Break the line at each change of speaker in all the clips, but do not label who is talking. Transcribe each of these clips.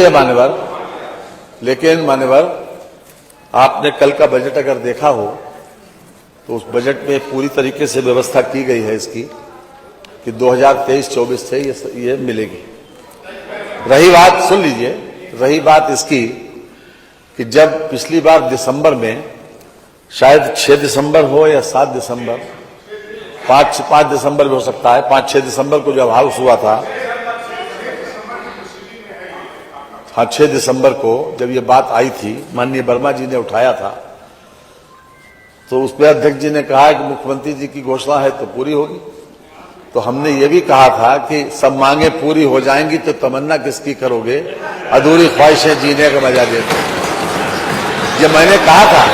है मान्यवर, लेकिन मान्यवर आपने कल का बजट अगर देखा हो तो उस बजट में पूरी तरीके से व्यवस्था की गई है इसकी कि 2023-24 से ये मिलेगी। रही बात, सुन लीजिए, रही बात इसकी कि जब पिछली बार दिसंबर में, शायद 6 दिसंबर हो या 7 दिसंबर, 5 दिसंबर भी हो सकता है, 5-6 दिसंबर को जब हाउस हुआ था, हाँ 6 दिसंबर को जब ये बात आई थी, माननीय वर्मा जी ने उठाया था, तो उस पर अध्यक्ष जी ने कहा कि मुख्यमंत्री जी की घोषणा है तो पूरी होगी। तो हमने ये भी कहा था कि सब मांगे पूरी हो जाएंगी तो तमन्ना किसकी करोगे, अधूरी ख्वाहिशें जीने का मजा देते। ये मैंने कहा था,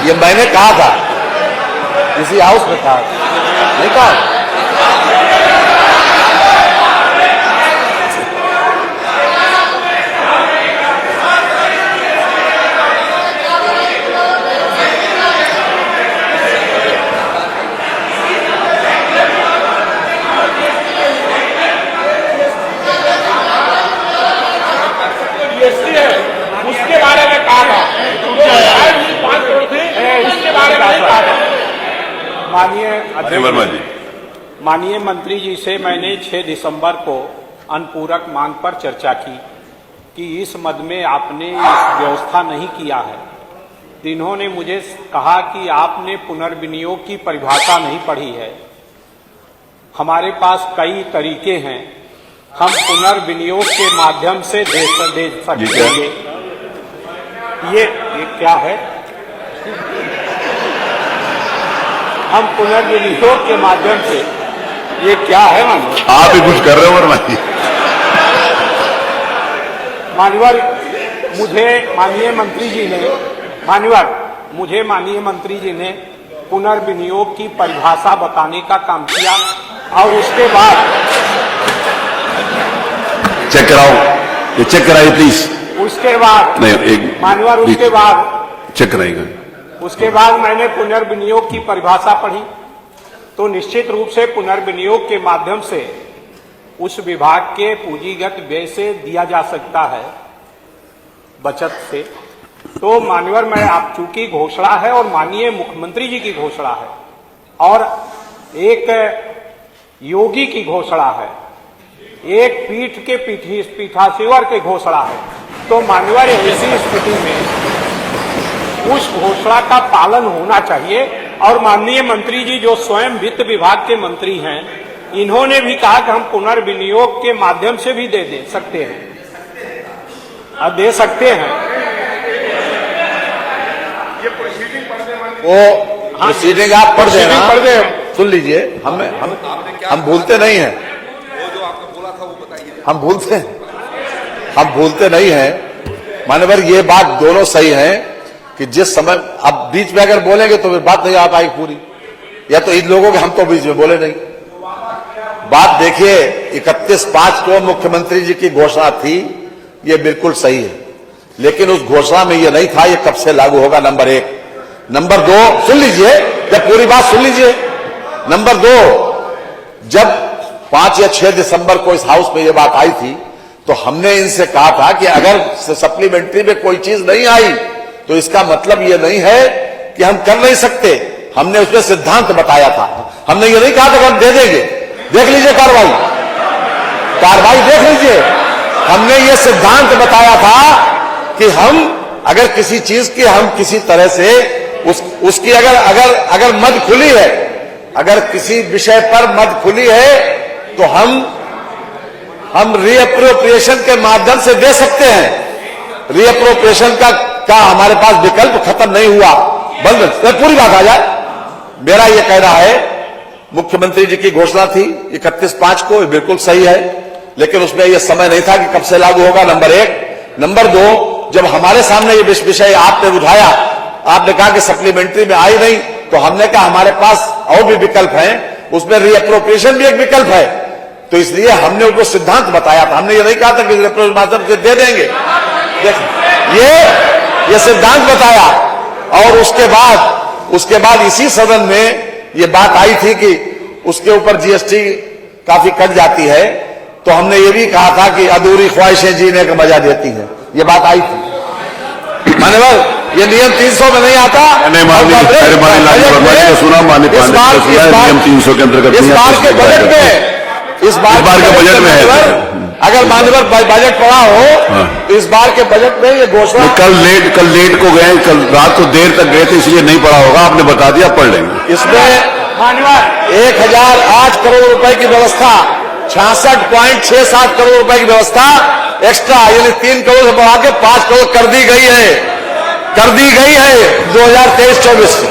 ये मैंने कहा था, किसी हाउस में कहा, नहीं कहा।
उसके बारे में कहा था, इसके बारे में कहा था। माननीय मंत्री जी से मैंने 6 दिसंबर को अनुपूरक मांग पर चर्चा की कि इस मद में आपने इस व्यवस्था नहीं किया है। तो इन्होंने मुझे कहा कि आपने पुनर्विनियोग की परिभाषा नहीं पढ़ी है। हमारे पास कई तरीके हैं, हम पुनर्विनियोग के माध्यम से दे सकते हैं। ये क्या है? हम पुनर्विनियोग के माध्यम से, ये क्या है माननीय?
आप ही कुछ कर रहे हो वर्मा जी।
मान्यवर, मुझे माननीय मंत्री जी ने पुनर्विनियोग की परिभाषा बताने का काम किया और उसके बाद
चेक कराओ, ये चेक कराइए प्लीज।
उसके बाद
नहीं, एक
मान्यवर, उसके बाद
चेक कराइएगा।
उसके बाद मैंने पुनर्विनियोग की परिभाषा पढ़ी तो निश्चित रूप से पुनर्विनियोग के माध्यम से उस विभाग के पूंजीगत व्यय से दिया जा सकता है, बचत से। तो मान्यवर, मैं आप चूंकि घोषणा है और माननीय मुख्यमंत्री जी की घोषणा है और एक योगी की घोषणा है, एक पीठ के पीठासीवर की घोषणा है, तो मान्यवर ऐसी स्थिति में उस घोषणा का पालन होना चाहिए। और माननीय मंत्री जी जो स्वयं वित्त विभाग के मंत्री हैं, इन्होंने भी कहा कि हम पुनर्विनियोग के माध्यम से भी दे सकते हैं, दे सकते हैं। ये प्रोसीडिंग पढ़ दे,
वो प्रोसीडिंग आप पढ़ देना, सुन लीजिए। हम भूलते नहीं हैं,
वो जो आपने बोला था वो बताइए।
हम भूलते नहीं हैं मान्यवर। ये बात दोनों सही है कि जिस समय, अब बीच में अगर बोलेंगे तो फिर बात नहीं आ पाएगी पूरी, या तो इन लोगों के हम तो बीच में बोले नहीं। बात देखिए, 31/5 को मुख्यमंत्री जी की घोषणा थी, ये बिल्कुल सही है, लेकिन उस घोषणा में ये नहीं था ये कब से लागू होगा, नंबर 1। नंबर 2, सुन लीजिए, जब पूरी बात सुन लीजिए। नंबर 2, जब 5 या 6 दिसंबर को इस हाउस में ये बात आई थी तो हमने इनसे कहा था कि अगर सप्लीमेंट्री में कोई चीज नहीं आई तो इसका मतलब ये नहीं है कि हम कर नहीं सकते। हमने उसमें सिद्धांत बताया था, हमने ये नहीं कहा था कि हम दे देंगे। देख लीजिए कार्रवाई देख लीजिए। हमने ये सिद्धांत बताया था कि हम अगर किसी चीज की, हम किसी तरह से उसकी अगर मद खुली है, अगर किसी विषय पर मद खुली है तो हम रीअप्रोप्रिएशन के माध्यम से दे सकते हैं। रीअप्रोप्रिएशन का हमारे पास विकल्प खत्म नहीं हुआ, बंद पूरी बात आ जाए। मेरा यह कहना है, मुख्यमंत्री जी की घोषणा थी 31/5 को, बिल्कुल सही है, लेकिन उसमें यह समय नहीं था कि कब से लागू होगा, नंबर 1। नंबर 2, जब हमारे सामने ये विषय आपने उठाया, आपने कहा कि सप्लीमेंट्री में आई नहीं, तो हमने कहा हमारे पास और भी विकल्प हैं, उसमें रीअप्रोप्रिएशन भी एक विकल्प है। तो इसलिए हमने उनको सिद्धांत बताया था, हमने ये नहीं कहा था कि रीअप्रोप्रिएशन से दे देंगे। देखिए, ये सिद्धांत बताया। और उसके बाद इसी सदन में ये बात आई थी कि उसके ऊपर जीएसटी काफी कट जाती है, तो हमने ये भी कहा था कि अधूरी ख्वाहिशें जीने का मजा देती हैं, ये बात आई थी। मान्यवर, ये नियम 300 में नहीं आता।
नहीं माननीय लालजी वर्मा जी का सुना, माननीय पांडे जी का सुना, नियम 300 के अंतर्गत
इस बार के बजट में, इस बार के बजट में है। अगर मान्यवर बजट पड़ा हो तो इस बार के बजट में ये घोषणा,
कल लेट को गए, कल रात को देर तक गए थे, इसलिए नहीं पड़ा होगा, आपने बता दिया, पढ़ लेंगे।
इसमें 1008 करोड़ रुपए की व्यवस्था, 66.67 करोड़ रुपए की व्यवस्था एक्स्ट्रा, यानी 3 करोड़ से बढ़ा के 5 करोड़ कर दी गई है 2023-24 से।